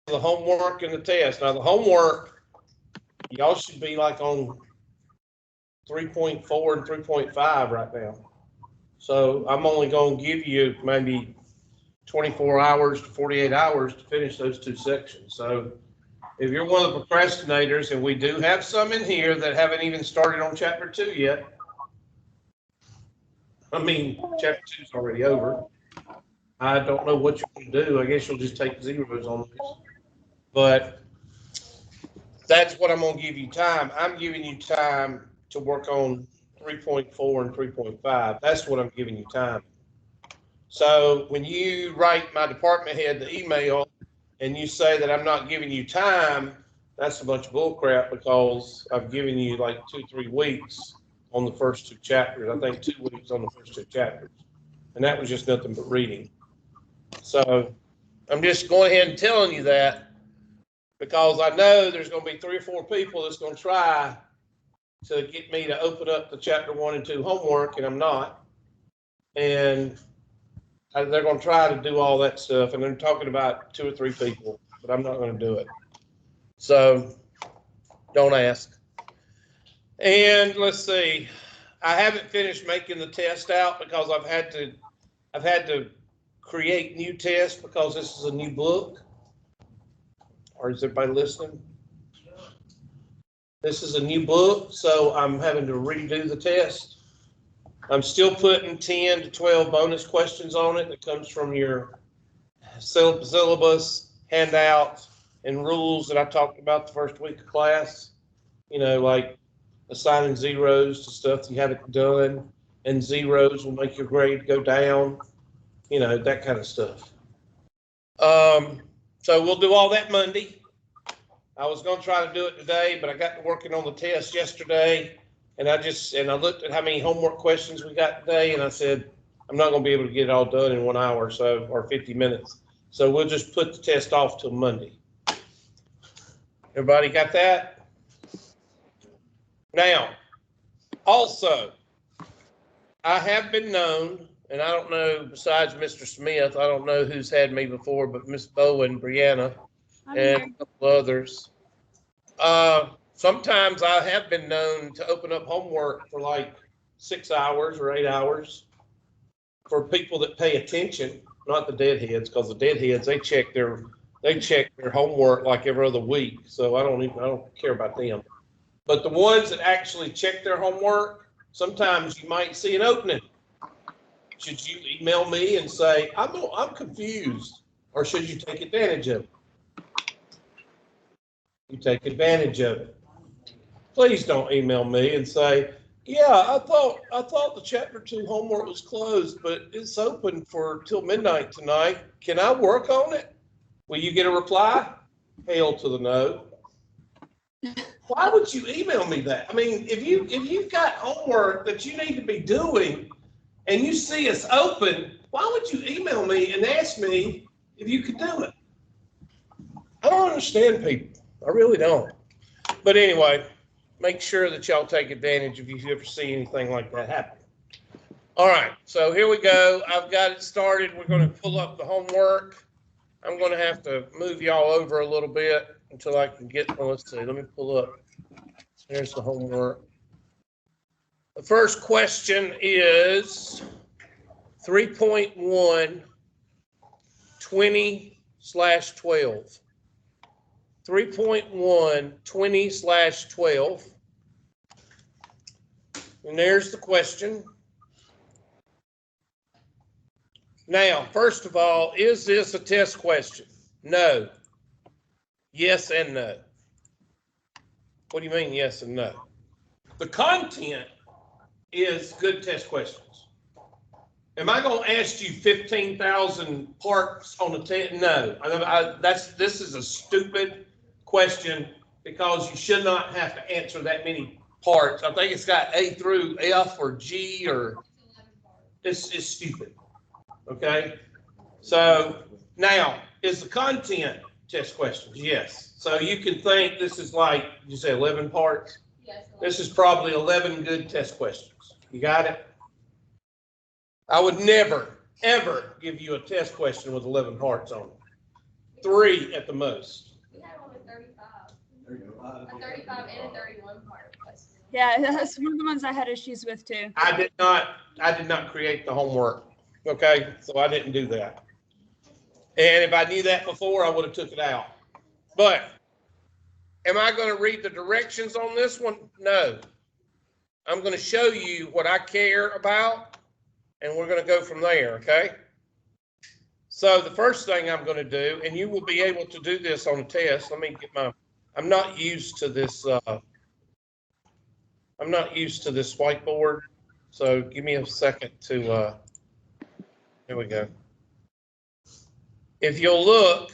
the homework and the test. Now the homework, y'all should be like on 3.4 and 3.5 right now. So I'm only going to give you maybe 24 hours to 48 hours to finish those two sections. So if you're one of the procrastinators, and we do have some in here that haven't even started on chapter 2 yet. I mean, chapter 2 is already over. I don't know what you're going to do. I guess you'll just take zeros on this. But that's what I'm going to give you time. I'm giving you time to work on 3.4 and 3.5. That's what I'm giving you time. So when you write my department head the email and you say that I'm not giving you time, that's a bunch of bull crap, because I've given you like 2-3 weeks on the first 2 chapters. I think 2 weeks on the first 2 chapters. And that was just nothing but reading. So I'm just going ahead and telling you that, because I know there's going to be 3 or 4 people that's going to try to get me to open up the chapter 1 and 2 homework, and I'm not. And they're going to try to do all that stuff, and they're talking about 2 or 3 people, but I'm not going to do it. So don't ask. And let's see, I haven't finished making the test out because I've had to create new tests because this is a new book. Or is everybody listening? This is a new book, so I'm having to redo the test. I'm still putting 10 to 12 bonus questions on it that comes from your syllabus, handouts, and rules that I talked about the first week of class. You know, like assigning zeros to stuff that you haven't done, and zeros will make your grade go down, you know, that kind of stuff. So we'll do all that Monday. I was going to try to do it today, but I got to working on the test yesterday. And I looked at how many homework questions we got today, and I said, I'm not going to be able to get it all done in 1 hour or 50 minutes. So we'll just put the test off till Monday. Everybody got that? Now, also, I have been known, and I don't know, besides Mr. Smith, I don't know who's had me before, but Miss Bowen, Brianna, and a couple others. Sometimes I have been known to open up homework for like 6 hours or 8 hours for people that pay attention, not the deadheads, because the deadheads, they check their homework like every other week. So I don't care about them. But the ones that actually check their homework, sometimes you might see an opening. Should you email me and say, I'm confused, or should you take advantage of it? You take advantage of it. Please don't email me and say, yeah, I thought the chapter 2 homework was closed, but it's open for till midnight tonight. Can I work on it? Will you get a reply? Hell to the no. Why would you email me that? I mean, if you've got homework that you need to be doing and you see it's open, why would you email me and ask me if you could do it? I don't understand people. I really don't. But anyway, make sure that y'all take advantage if you ever see anything like that happen. All right, so here we go. I've got it started. We're going to pull up the homework. I'm going to have to move y'all over a little bit until I can get, well, let's see, let me pull up. There's the homework. The first question is 3.1, 20/12. 3.1, 20/12. And there's the question. Now, first of all, is this a test question? No. Yes and no. What do you mean yes and no? The content is good test questions. Am I going to ask you 15,000 parts on a test? No. This is a stupid question because you should not have to answer that many parts. I think it's got A through F or G, or it's stupid. Okay. So now, is the content test questions? Yes. So you can think this is like, did you say 11 parts? Yes. This is probably 11 good test questions. You got it? I would never, ever give you a test question with 11 parts on it. 3 at the most. We had only 35. There you go. A 35 and a 31 part. Yeah, that's one of the ones I had issues with too. I did not create the homework. Okay, so I didn't do that. And if I knew that before, I would have took it out. But am I going to read the directions on this one? No. I'm going to show you what I care about, and we're going to go from there, okay? So the first thing I'm going to do, and you will be able to do this on a test. Let me get I'm not used to this. I'm not used to this whiteboard. So give me a second to, here we go. If you'll look,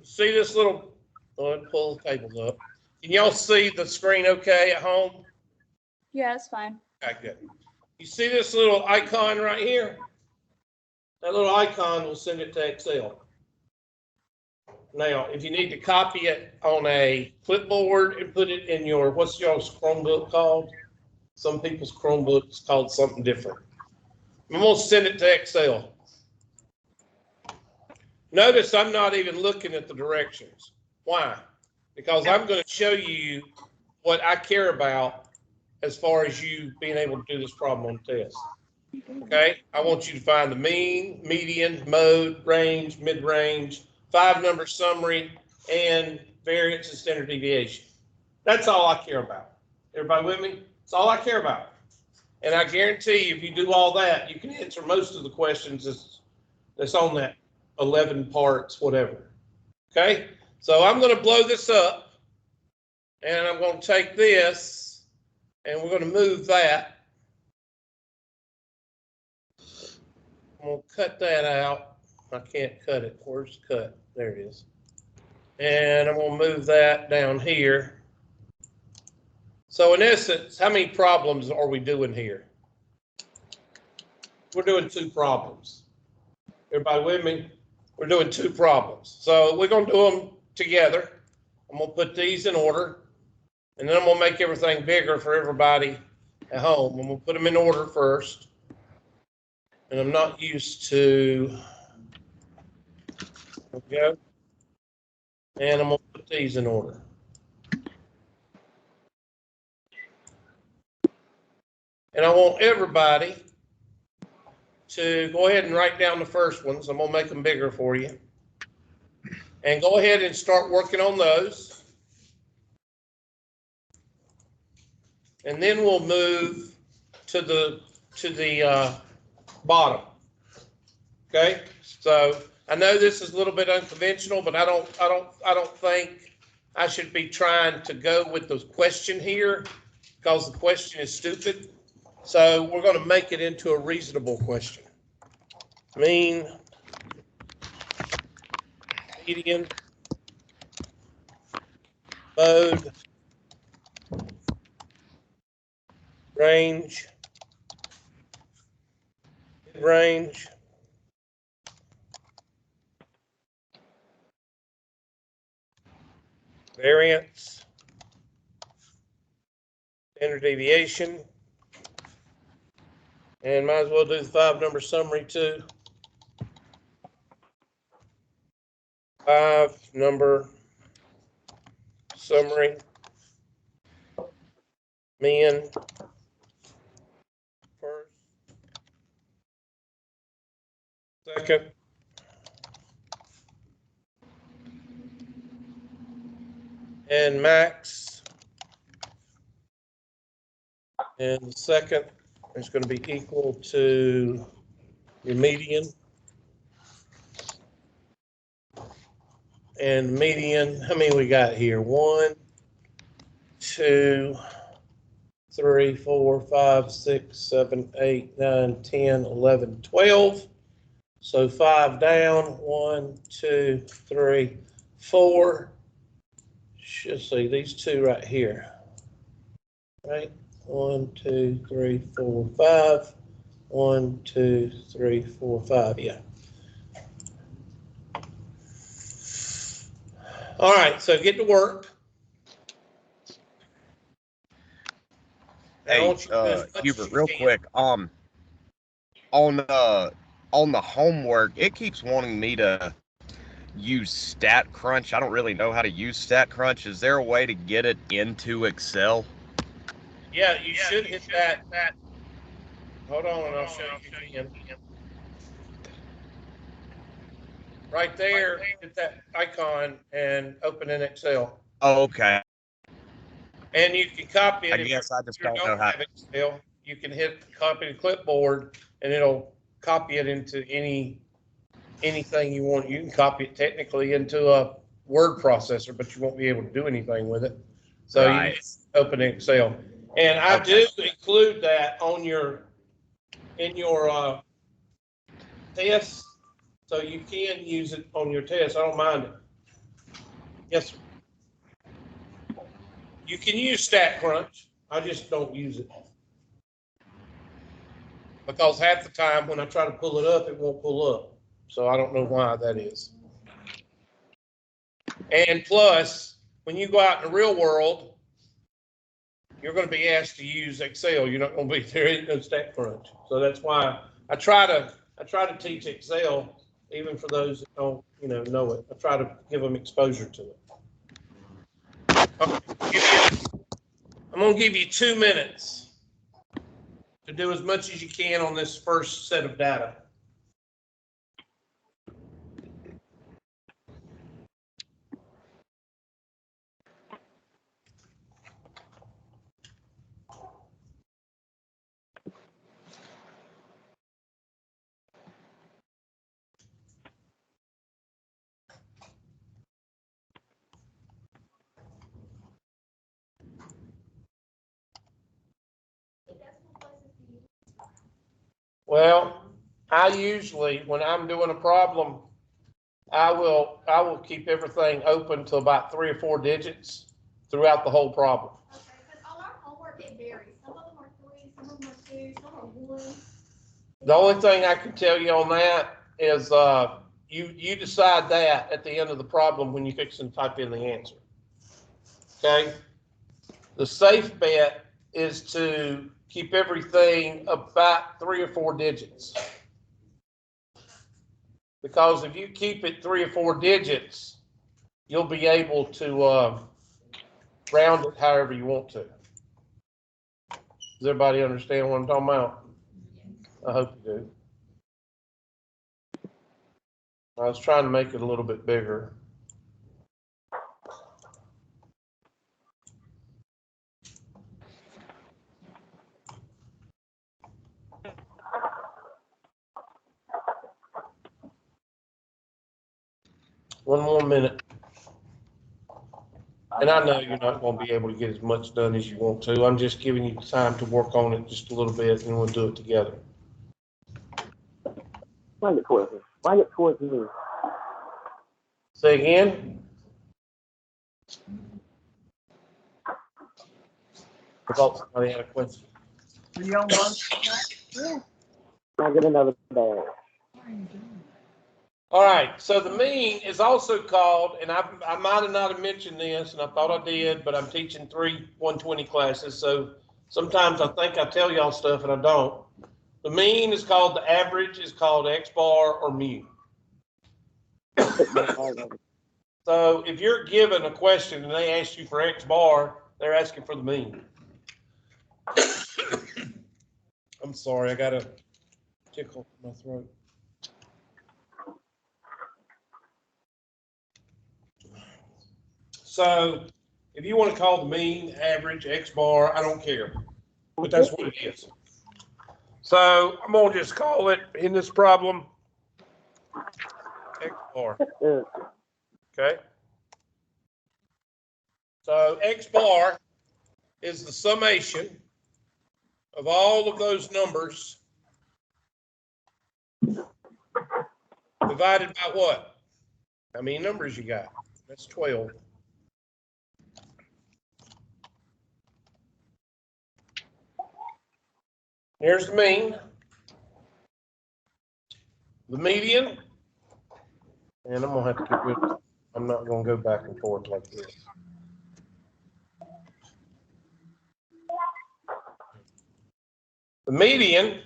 see this little, pull the tables up. Can y'all see the screen okay at home? Yeah, it's fine. Okay, good. You see this little icon right here? That little icon will send it to Excel. Now, if you need to copy it on a clipboard and put it in your, what's y'all's Chromebook called? Some people's Chromebook is called something different. I'm going to send it to Excel. Notice I'm not even looking at the directions. Why? Because I'm going to show you what I care about as far as you being able to do this problem on the test. Okay? I want you to find the mean, median, mode, range, mid-range, 5-number summary, and variance and standard deviation. That's all I care about. Everybody with me? That's all I care about. And I guarantee you, if you do all that, you can answer most of the questions that's on that 11 parts, whatever. Okay? So I'm going to blow this up, and I'm going to take this, and we're going to move that. I'm going to cut that out. I can't cut it. Where's the cut? There it is. And I'm going to move that down here. So in essence, how many problems are we doing here? We're doing 2 problems. Everybody with me? We're doing 2 problems. So we're going to do them together. I'm going to put these in order, and then I'm going to make everything bigger for everybody at home. I'm going to put them in order first. And I'm not used to, there we go. And I'm going to put these in order. And I want everybody to go ahead and write down the first ones. I'm going to make them bigger for you. And go ahead and start working on those. And then we'll move to the bottom. Okay? So I know this is a little bit unconventional, but I don't think I should be trying to go with the question here because the question is stupid. So we're going to make it into a reasonable question. Mean, median, mode, range, mid-range, variance, standard deviation, and might as well do the 5-number summary too. 5-number summary, mean, first, second, and max, and the second is going to be equal to your median. And median, how many we got here? 1, 2, 3, 4, 5, 6, 7, 8, 9, 10, 11, 12. So 5 down, 1, 2, 3, 4. Should see these 2 right here. Right? 1, 2, 3, 4, 5. 1, 2, 3, 4, 5. Yeah. All right, so get to work. Hey, Hubert, real quick, on the homework, it keeps wanting me to use StatCrunch. I don't really know how to use StatCrunch. Is there a way to get it into Excel? Yeah, you should hit that. Hold on, and I'll show you again. Right there, hit that icon and open in Excel. Oh, okay. And you can copy it. I If guess I just you don't know how. have Excel, you can hit copy to clipboard and it'll copy it into anything you want. You can copy it technically into a word processor, but you won't be able to do anything with it. So you Right. just open Excel. And I Okay. do include that on in your test, so you can use it on your test. I don't mind it. Yes, sir. You can use StatCrunch. I just don't use it. Because half the time when I try to pull it up, it won't pull up. So I don't know why that is. And plus, when you go out in the real world, you're going to be asked to use Excel. You're not going to be, there ain't no StatCrunch. So that's why I try to teach Excel, even for those that don't, know it. I try to give them exposure to it. I'm going to give you 2 minutes to do as much as you can on this first set of data. Well, I usually, when I'm doing a problem, I will keep everything open to about 3 or 4 digits throughout the whole problem. Okay, because on our homework, it varies. Some of them are 3, some of them are 2, some are 1. The only thing I can tell you on that is you decide that at the end of the problem when you fix and type in the answer. Okay? The safe bet is to keep everything about 3 or 4 digits. Because if you keep it 3 or 4 digits, you'll be able to round it however you want to. Does everybody understand what I'm talking about? I hope you do. I was trying to make it a little bit bigger. One more minute. And I know you're not going to be able to get as much done as you want to. I'm just giving you time to work on it just a little bit, and we'll do it together. Bring it towards me. Bring it towards me. Say again? I thought somebody had a question. Can I get another bag? All right, so the mean is also called, and I might have not have mentioned this, and I thought I did, but I'm teaching 3 120 classes, so sometimes I think I tell y'all stuff and I don't. The mean is called, the average is called X bar or mu. So if you're given a question and they ask you for X bar, they're asking for the mean. I'm sorry, I got a tickle in my throat. So if you want to call the mean, average, X bar, I don't care, but that's what it is. So I'm going to just call it in this problem X bar. Okay. So X bar is the summation of all of those numbers divided by what? How many numbers you got? That's 12. Here's the mean, the median, and I'm going to have to get rid of it. I'm not going to go back and forth like this. The median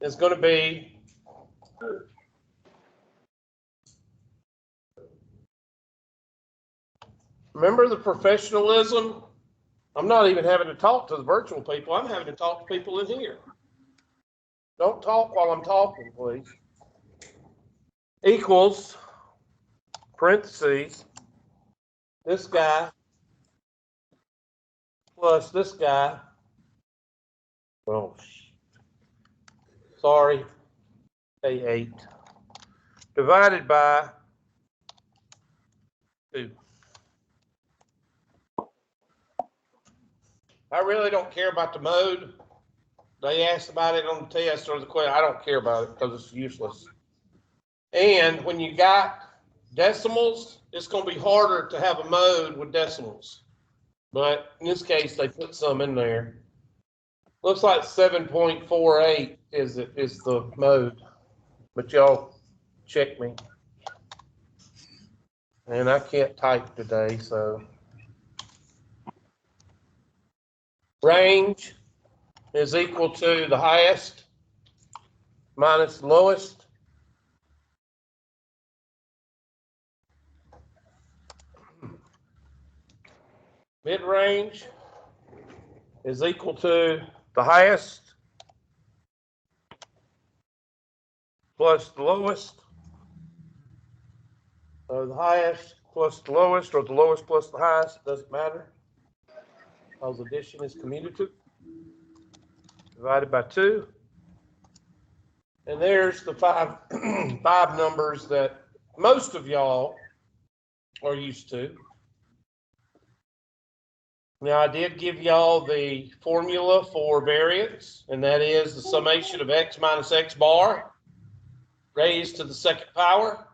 is going to be Remember the professionalism? I'm not even having to talk to the virtual people. I'm having to talk to people in here. Don't talk while I'm talking, please. Equals, parentheses, this guy plus this guy. Oh, sorry, A8. Divided by 2. I really don't care about the mode. They asked about it on the test or the question. I don't care about it because it's useless. And when you got decimals, it's going to be harder to have a mode with decimals. But in this case, they put some in there. Looks like 7.48 is the mode. But y'all check me. And I can't type today, so. Range is equal to the highest minus the lowest. Mid-range is equal to the highest plus the lowest. So the highest plus the lowest, or the lowest plus the highest, doesn't matter. Because addition is commutative. Divided by 2. And there's the five numbers that most of y'all are used to. Now, I did give y'all the formula for variance, and that is the summation of x minus x bar raised to the second power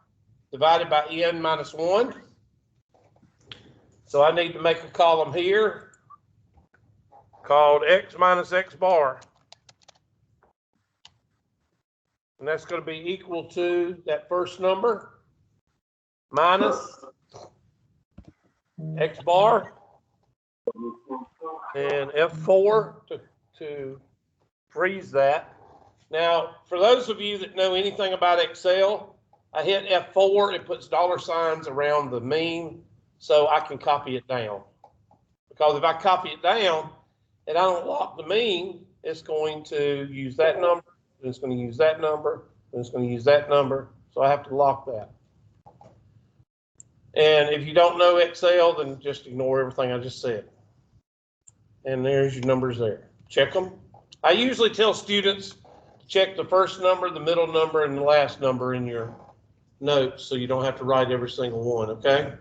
divided by n minus 1. So I need to make a column here called x minus x bar. And that's going to be equal to that first number minus x bar and F4 to freeze that. Now, for those of you that know anything about Excel, I hit F4, it puts dollar signs around the mean so I can copy it down. Because if I copy it down and I don't lock the mean, it's going to use that number, and it's going to use that number, and it's going to use that number. So I have to lock that. And if you don't know Excel, then just ignore everything I just said. And there's your numbers there. Check them. I usually tell students to check the first number, the middle number, and the last number in your notes so you don't have to write every single one, okay?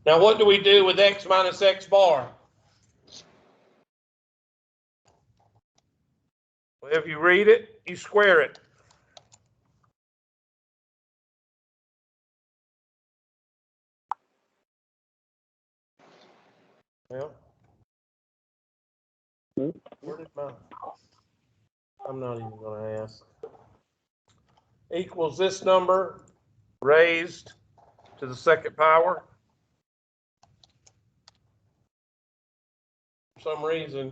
Now, what do we do with x minus x bar? Well, if you read it, you square it. Well, where did my, I'm not even going to ask. Equals this number raised to the second power. For some reason,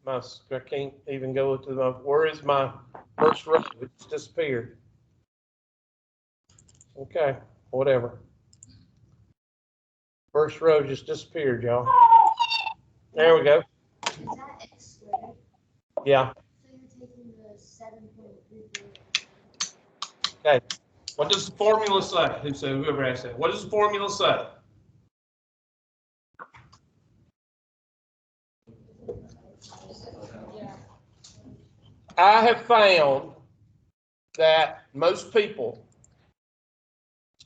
I can't even go to my, where is my first row? It's disappeared. Okay, whatever. First row just disappeared, y'all. There we go. Is that x squared? Yeah. So you're taking the 7.34. Okay. What does the formula say? Whoever asked that. What does the formula say? I have found that most people,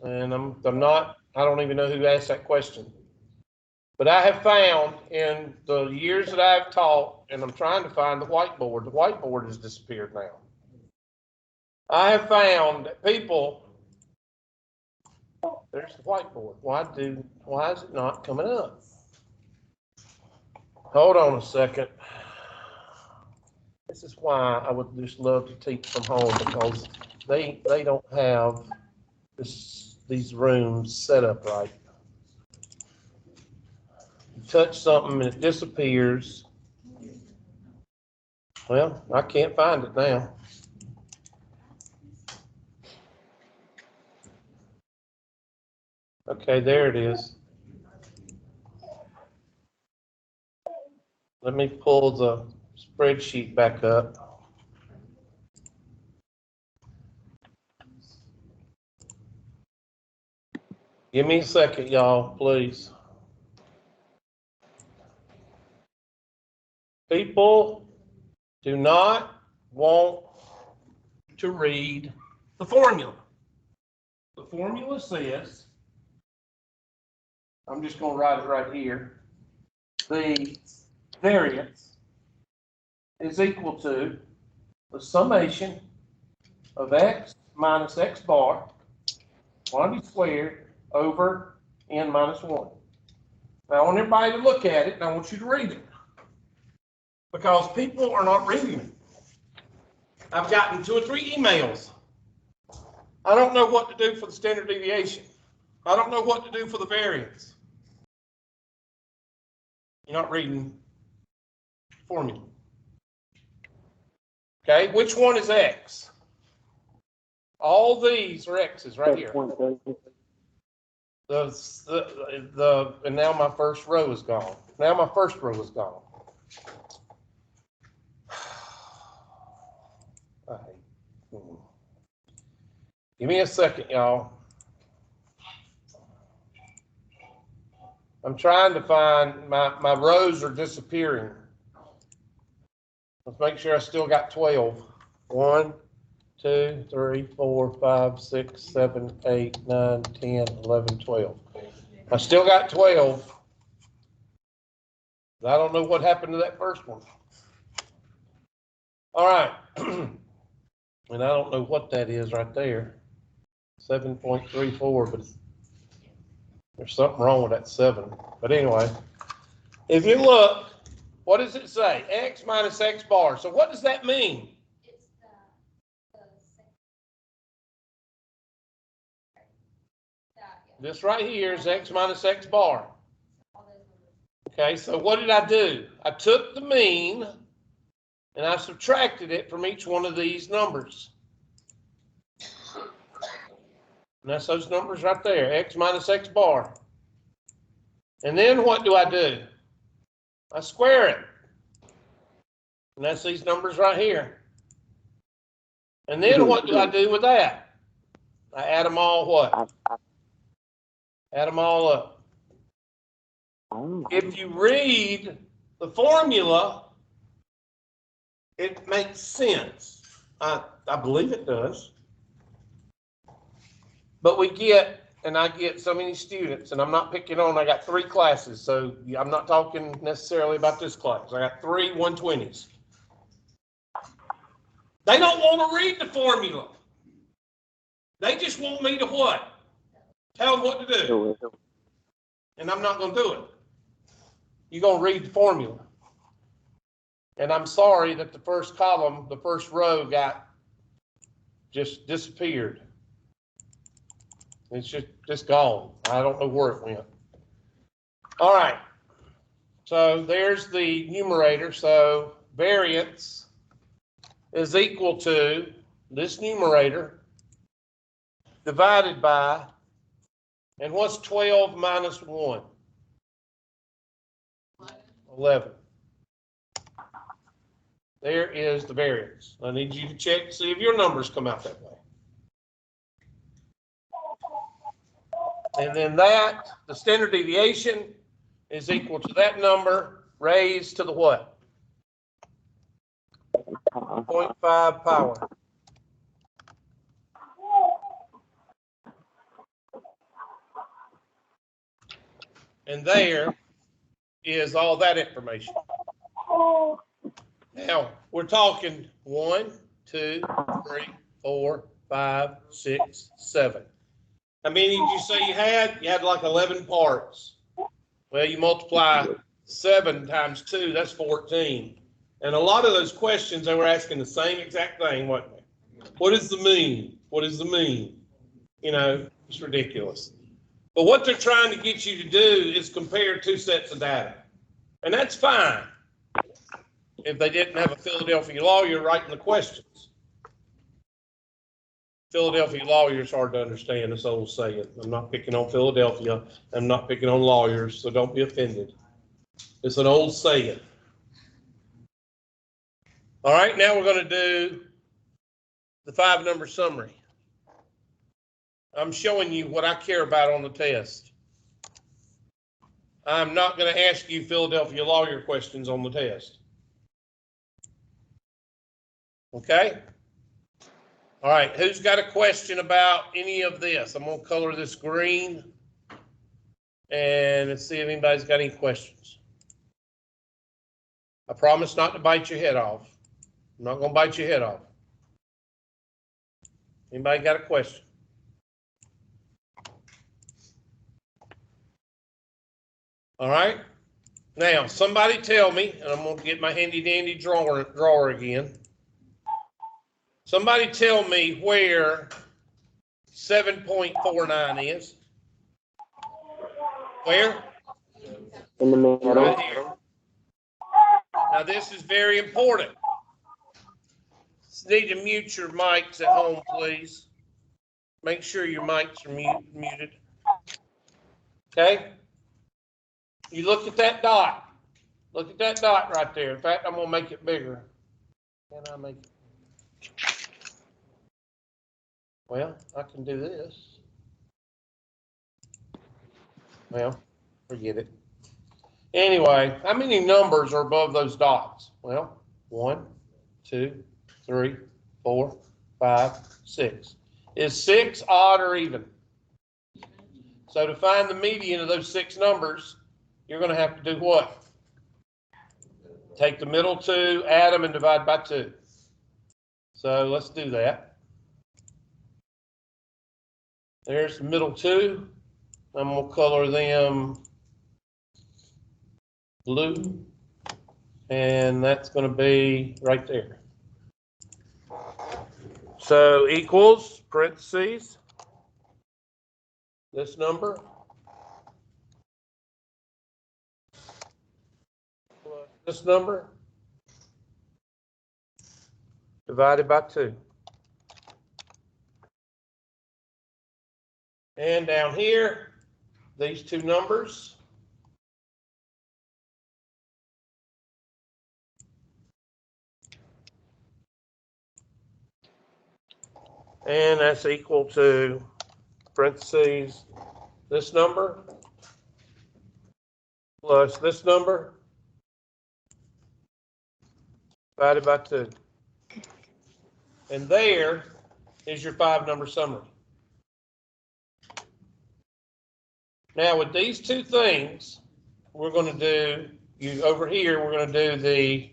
and I don't even know who asked that question, but I have found in the years that I've taught, and I'm trying to find the whiteboard has disappeared now. I have found that people, there's the whiteboard. Why is it not coming up? Hold on a second. This is why I would just love to teach from home, because they don't have these rooms set up right. You touch something and it disappears. Well, I can't find it now. Okay, there it is. Let me pull the spreadsheet back up. Give me a second, y'all, please. People do not want to read the formula. The formula says, I'm just going to write it right here. The variance is equal to the summation of x minus x bar, quantity squared, over n minus 1. Now, I want everybody to look at it, and I want you to read it. Because people are not reading it. I've gotten 2 or 3 emails. I don't know what to do for the standard deviation. I don't know what to do for the variance. You're not reading formula. Okay, which one is x? All these are x's right here. And now my first row is gone. Now my first row is gone. Give me a second, y'all. I'm trying to find, my rows are disappearing. Let's make sure I still got 12. 1, 2, 3, 4, 5, 6, 7, 8, 9, 10, 11, 12. I still got 12. I don't know what happened to that first one. All right. And I don't know what that is right there. 7.34, but there's something wrong with that 7. But anyway, if you look, what does it say? X minus X bar. So what does that mean? It's This right here is X minus X bar. Okay, so what did I do? I took the mean and I subtracted it from each one of these numbers. And that's those numbers right there, X minus X bar. And then what do? I square it. And that's these numbers right here. And then what do I do with that? I add them all what? Add them all up. If you read the formula, it makes sense. I believe it does. But we get, and I get so many students, and I'm not picking on, I got 3 classes, so I'm not talking necessarily about this class. I got 3 120s. They don't want to read the formula. They just want me to what? Tell them what to do. And I'm not going to do it. You're going to read the formula. And I'm sorry that the first column, the first row just disappeared. It's just gone. I don't know where it went. All right. So there's the numerator. So variance is equal to this numerator divided by, and what's 12 minus 1? 11. There is the variance. I need you to check to see if your numbers come out that way. And then the standard deviation is equal to that number raised to the what? 0.5 power. And there is all that information. Now, we're talking 1, 2, 3, 4, 5, 6, 7. How many did you say you had? You had like 11 parts. Well, you multiply 7 times 2, that's 14. And a lot of those questions, they were asking the same exact thing, wasn't they? What is the mean? What is the mean? You know, it's ridiculous. But what they're trying to get you to do is compare 2 sets of data. And that's fine if they didn't have a Philadelphia lawyer writing the questions. Philadelphia lawyers hard to understand, this old saying. I'm not picking on Philadelphia. I'm not picking on lawyers, so don't be offended. It's an old saying. All right, now we're going to do the 5-number summary. I'm showing you what I care about on the test. I'm not going to ask you Philadelphia lawyer questions on the test. Okay? All right, who's got a question about any of this? I'm going to color this green. And let's see if anybody's got any questions. I promise not to bite your head off. I'm not going to bite your head off. Anybody got a question? All right. Now, somebody tell me, and I'm going to get my handy dandy drawer again. Somebody tell me where 7.49 is. Where? In the middle. Right here. Now, this is very important. Need to mute your mics at home, please. Make sure your mics are muted. Okay? You look at that dot. Look at that dot right there. In fact, I'm going to make it bigger. Can I make it? Well, I can do this. Well, forget it. Anyway, how many numbers are above those dots? Well, 1, 2, 3, 4, 5, 6. Is 6 odd or even? So to find the median of those 6 numbers, you're going to have to do what? Take the middle 2, add them, and divide by 2. So let's do that. There's the middle 2. I'm going to color them blue, and that's going to be right there. So equals, parentheses, this number plus this number divided by 2. And down here, these 2 numbers and that's equal to parentheses this number plus this number divided by 2. And there is your 5-number summary. Now with these 2 things, we're going to do, over here, we're going to do the,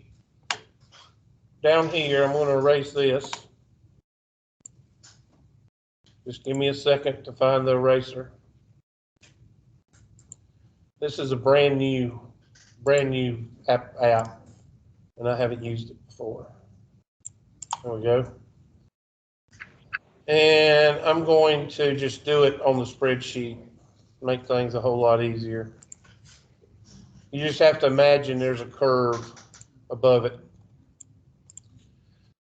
down here, I'm going to erase this. Just give me a second to find the eraser. This is a brand new app, and I haven't used it before. There we go. And I'm going to just do it on the spreadsheet, make things a whole lot easier. You just have to imagine there's a curve above it.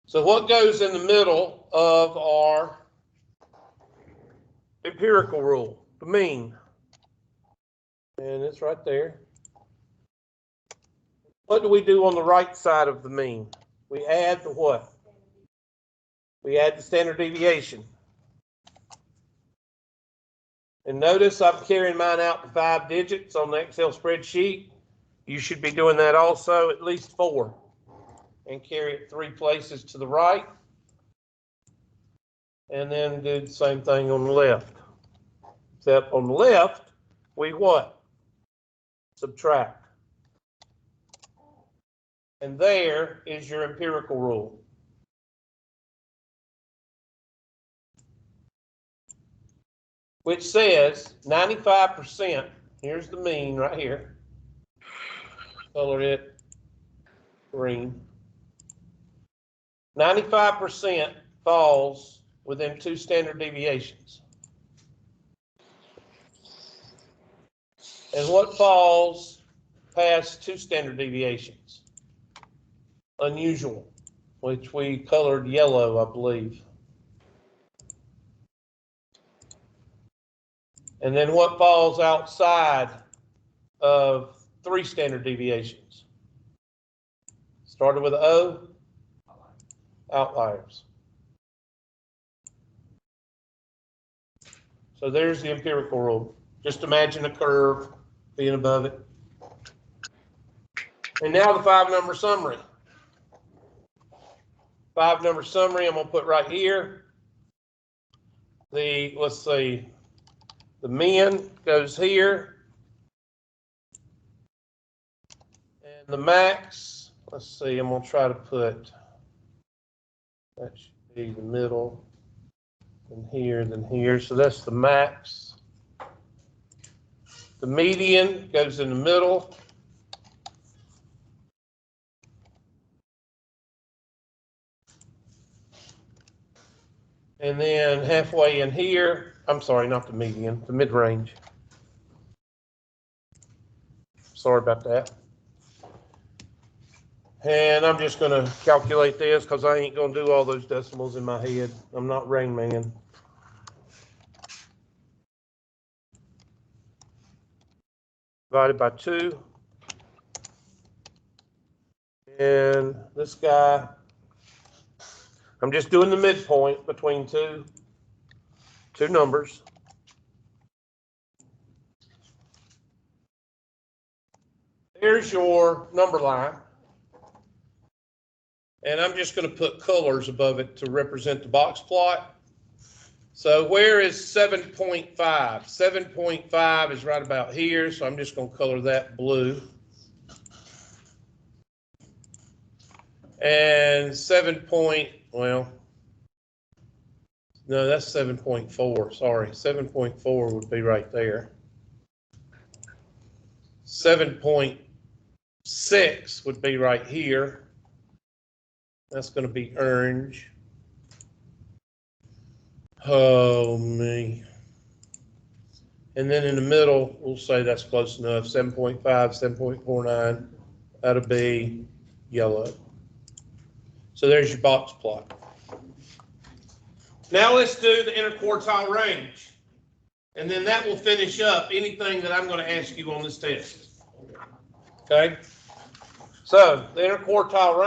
So what goes in the middle of our empirical rule? The mean. And it's right there. What do we do on the right side of the mean? We add the what? We add the standard deviation. And notice I'm carrying mine out to 5 digits on the Excel spreadsheet. You should be doing that also, at least 4. And carry it 3 places to the right. And then do the same thing on the left. Except on the left, we what? Subtract. And there is your empirical rule. Which says 95%, here's the mean right here. Color it green. 95% falls within 2 standard deviations. And what falls past 2 standard deviations? Unusual, which we colored yellow, I believe. And then what falls outside of 3 standard deviations? Started with O, outliers. So there's the empirical rule. Just imagine a curve being above it. And now the 5-number summary. 5-number summary I'm going to put right here. Let's see, the mean goes here. And the max, let's see, I'm going to try to put, that should be the middle, then here. So that's the max. The median goes in the middle. And then halfway in here, I'm sorry, not the median, the mid-range. Sorry about that. And I'm just going to calculate this because I ain't going to do all those decimals in my head. I'm not Rain Man. Divided by 2. And this guy, I'm just doing the midpoint between two numbers. There's your number line. And I'm just going to put colors above it to represent the box plot. So where is 7.5? 7.5 is right about here, so I'm just going to color that blue. And no, that's 7.4, sorry. 7.4 would be right there. 7.6 would be right here. That's going to be orange. Oh, me. And then in the middle, we'll say that's close enough. 7.5, 7.49. That'll be yellow. So there's your box plot. Now let's do the interquartile range. And then that will finish up anything that I'm going to ask you on this test. Okay? So the interquartile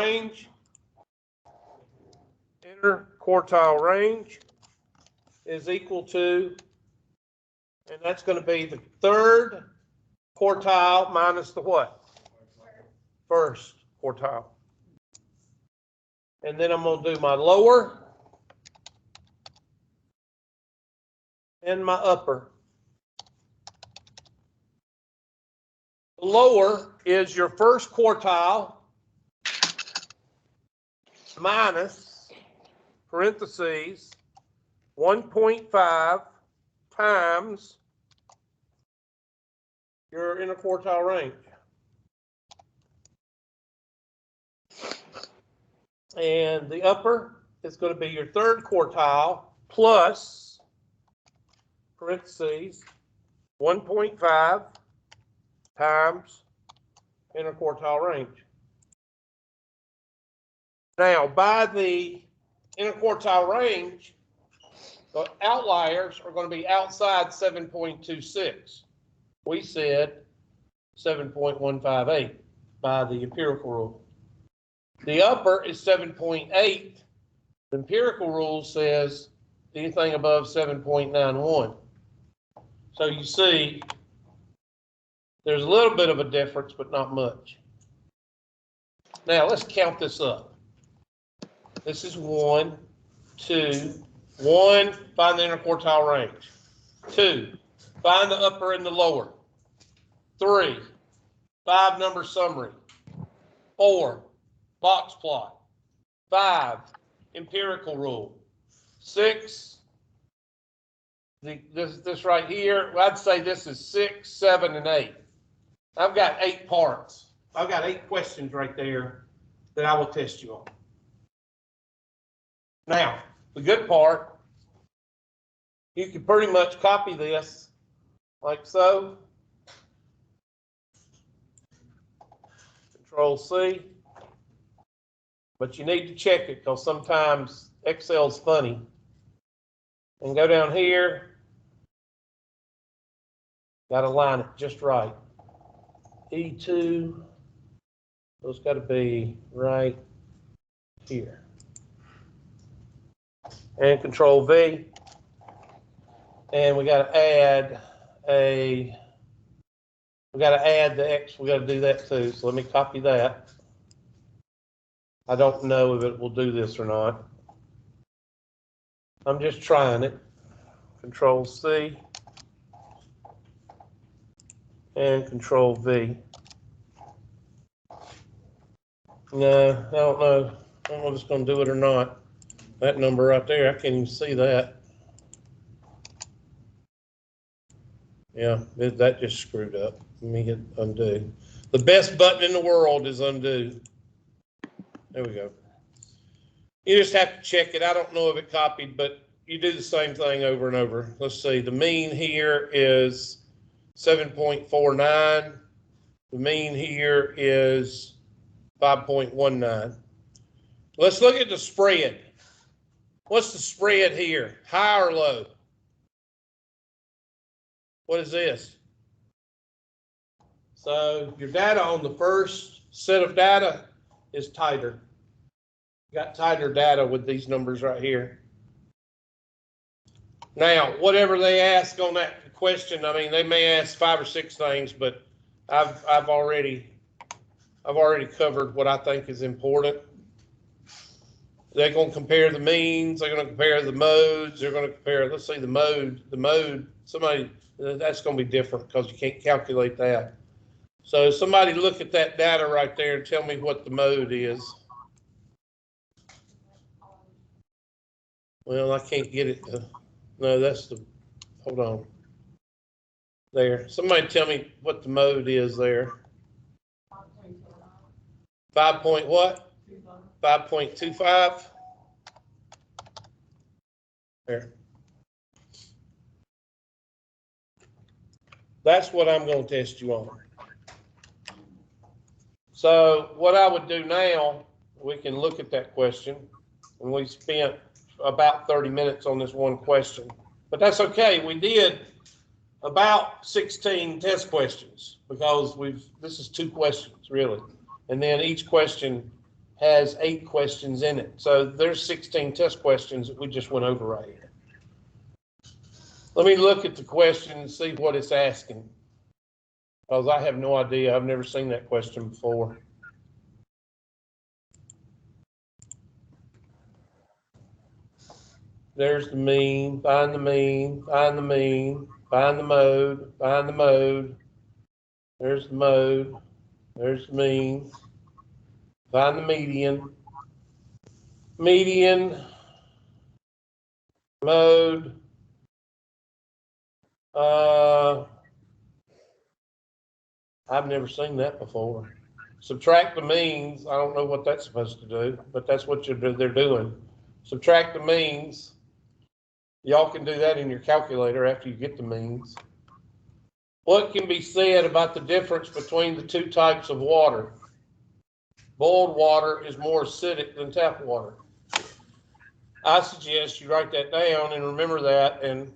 range is equal to, and that's going to be the 3rd quartile minus the what? 1st quartile. And then I'm going to do my lower and my upper. The lower is your 1st quartile minus parentheses 1.5 times your interquartile range. And the upper is going to be your 3rd quartile plus parentheses 1.5 times interquartile range. Now, by the interquartile range, the outliers are going to be outside 7.26. We said 7.158 by the empirical rule. The upper is 7.8. The empirical rule says anything above 7.91. So you see, there's a little bit of a difference, but not much. Now let's count this up. This is 1, 2, 1, find the interquartile range. 2, find the upper and the lower. 3, 5-number summary. 4, box plot. 5, empirical rule. 6, this right here, I'd say this is 6, 7, and 8. I've got 8 parts. I've got 8 questions right there that I will test you on. Now, the good part, you can pretty much copy this like so. Control C. But you need to check it because sometimes Excel's funny. And go down here Got to line it just right. E2, those got to be right here. And Control V. And we got to add the X. We got to do that too. So let me copy that. I don't know if it will do this or not. I'm just trying it. Control C and Control V. No, I don't know. I don't know if it's going to do it or not. That number right there, I can't even see that. Yeah, that just screwed up. Let me hit undo. The best button in the world is undo. There we go. You just have to check it. I don't know if it copied, but you do the same thing over and over. Let's see. The mean here is 7.49. The mean here is 5.19. Let's look at the spread. What's the spread here? High or low? What is this? So your data on the first set of data is tighter. You got tighter data with these numbers right here. Now, whatever they ask on that question, I mean, they may ask 5 or 6 things, but I've already covered what I think is important. They're going to compare the means. They're going to compare the modes. They're going to compare, let's see, the mode, somebody, that's going to be different because you can't calculate that. So somebody look at that data right there and tell me what the mode is. Well, I can't get it to, no, that's the, hold on. There, somebody tell me what the mode is there. 5 point what? 5.25. There. That's what I'm going to test you on. So what I would do now, we can look at that question, and we spent about 30 minutes on this one question, but that's okay. We did about 16 test questions because this is 2 questions really, and then each question has 8 questions in it. So there's 16 test questions that we just went over right here. Let me look at the question and see what it's asking, because I have no idea. I've never seen that question before. There's the mean, find the mean, find the mean, find the mode, find the mode. There's the mode, there's the mean, find the median, median, mode. I've never seen that before. Subtract the means. I don't know what that's supposed to do, but that's what they're doing. Subtract the means. Y'all can do that in your calculator after you get the means. What can be said about the difference between the 2 types of water? Boiled water is more acidic than tap water. I suggest you write that down and remember that and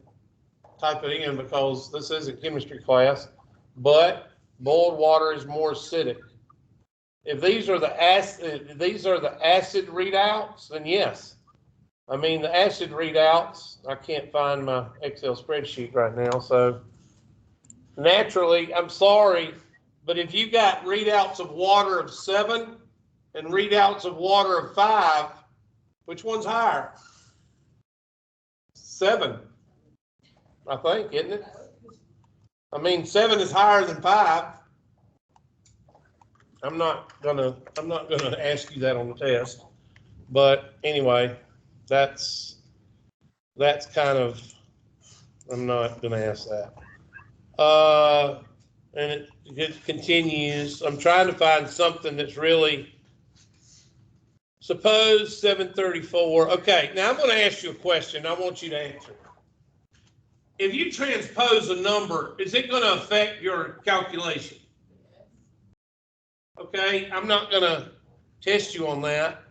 type it in, because this is a chemistry class, but boiled water is more acidic. If these are the acid readouts, then yes. I mean, the acid readouts, I can't find my Excel spreadsheet right now, so naturally, I'm sorry, but if you got readouts of water of 7 and readouts of water of 5, which one's higher? 7, I think, isn't it? I mean, 7 is higher than 5. I'm not gonna ask you that on the test, but anyway, that's kind of, I'm not gonna ask that. And it continues. I'm trying to find something that's really, suppose 734. Okay, now I'm gonna ask you a question. I want you to answer. If you transpose a number, is it gonna affect your calculation? Okay, I'm not gonna test you on that.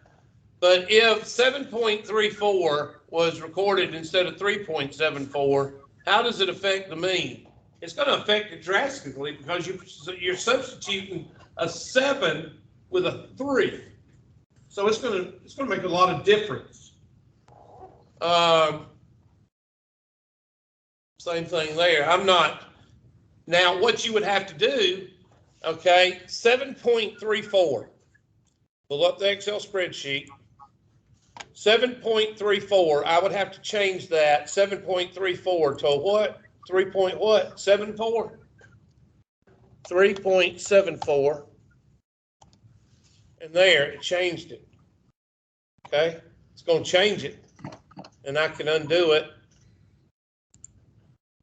But if 7.34 was recorded instead of 3.74, how does it affect the mean? it's going to affect it drastically because you're substituting a 7 with a 3. So it's going to make a lot of difference. Same thing there. Now what you would have to do, okay, 7.34. Pull up the Excel spreadsheet. 7.34, I would have to change that 7.34 to what? 3.74? 3.74. And there, it changed it. Okay? It's going to change it. And I can undo it.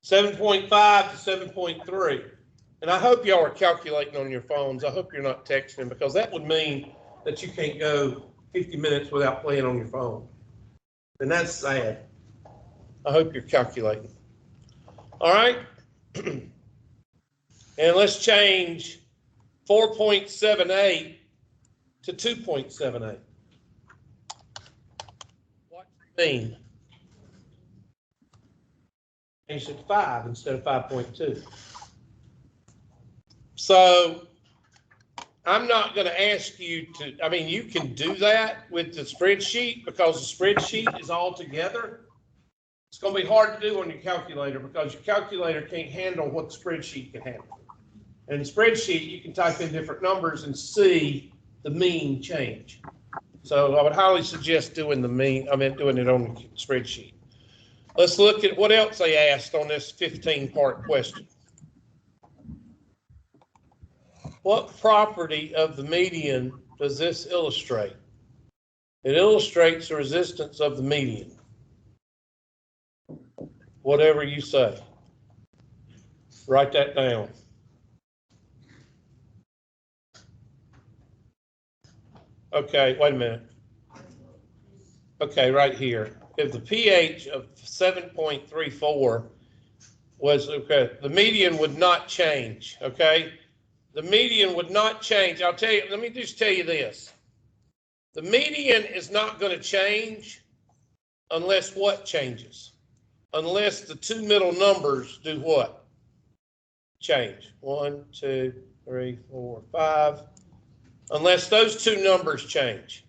7.5 to 7.3. And I hope y'all are calculating on your phones. I hope you're not texting, because that would mean that you can't go 50 minutes without playing on your phone. And that's sad. I hope you're calculating. All right? And let's change 4.78 to 2.78. What does it mean? Change it to 5 instead of 5.2. So I'm not going to ask you to, I mean, you can do that with the spreadsheet because the spreadsheet is all together. It's going to be hard to do on your calculator because your calculator can't handle what the spreadsheet can handle. And the spreadsheet, you can type in different numbers and see the mean change. So I would highly suggest doing doing it on the spreadsheet. Let's look at what else they asked on this 15-part question. What property of the median does this illustrate? It illustrates the resistance of the median. Whatever you say. Write that down. Okay, wait a minute. Okay, right here. If the pH of 7.34 was, okay, the median would not change, okay? The median would not change. I'll tell you, let me just tell you this. The median is not going to change unless what changes? Unless the two middle numbers do what? Change. 1, 2, 3, 4, 5. Unless those two numbers change.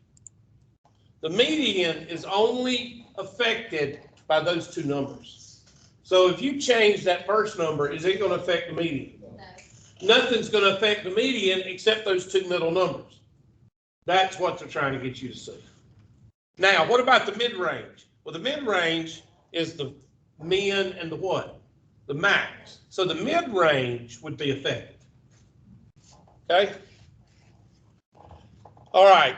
The median is only affected by those two numbers. So if you change that first number, is it going to affect the median? No. Nothing's going to affect the median except those two middle numbers. That's what they're trying to get you to see. Now, what about the mid-range? Well, the mid-range is the min and the what? The max. So the mid-range would be affected. Okay? All right.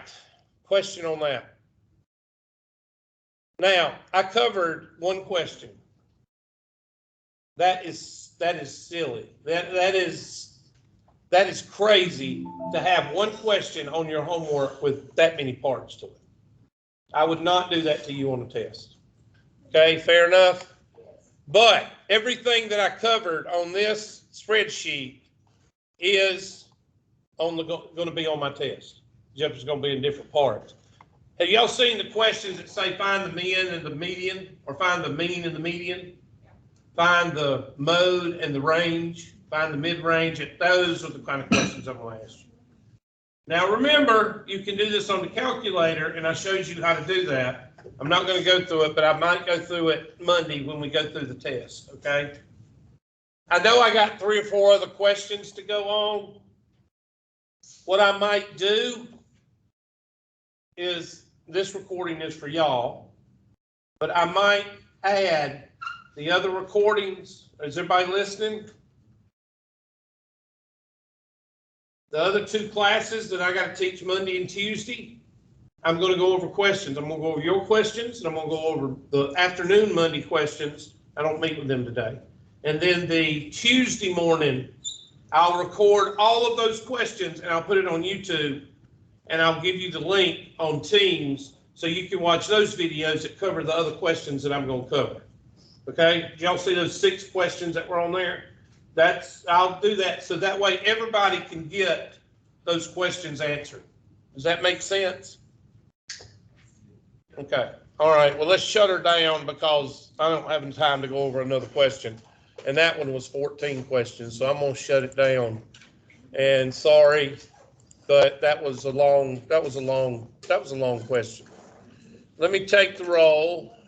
Question on that. Now, I covered one question. That is silly. That is crazy to have one question on your homework with that many parts to it. I would not do that to you on a test. Okay, fair enough? But everything that I covered on this spreadsheet is going to be on my test. Just going to be in different parts. Have y'all seen the questions that say find the min and the median, or find the mean and the median? Find the mode and the range, find the mid-range. Those are the kind of questions I'm going to ask you. Now remember, you can do this on the calculator, and I showed you how to do that. I'm not going to go through it, but I might go through it Monday when we go through the test, okay? I know I got 3 or 4 other questions to go on. What I might do is, this recording is for y'all, but I might add the other recordings. Is everybody listening? The other 2 classes that I got to teach Monday and Tuesday, I'm going to go over questions. I'm going to go over your questions, and I'm going to go over the afternoon Monday questions. I don't meet with them today. And then the Tuesday morning, I'll record all of those questions, and I'll put it on YouTube, and I'll give you the link on Teams so you can watch those videos that cover the other questions that I'm going to cover. Okay? Did y'all see those 6 questions that were on there? I'll do that so that way everybody can get those questions answered. Does that make sense? Okay. All right. Well, let's shut her down because I don't have time to go over another question. And that one was 14 questions, so I'm gonna shut it down. And sorry, but that was a long question. Let me take the roll.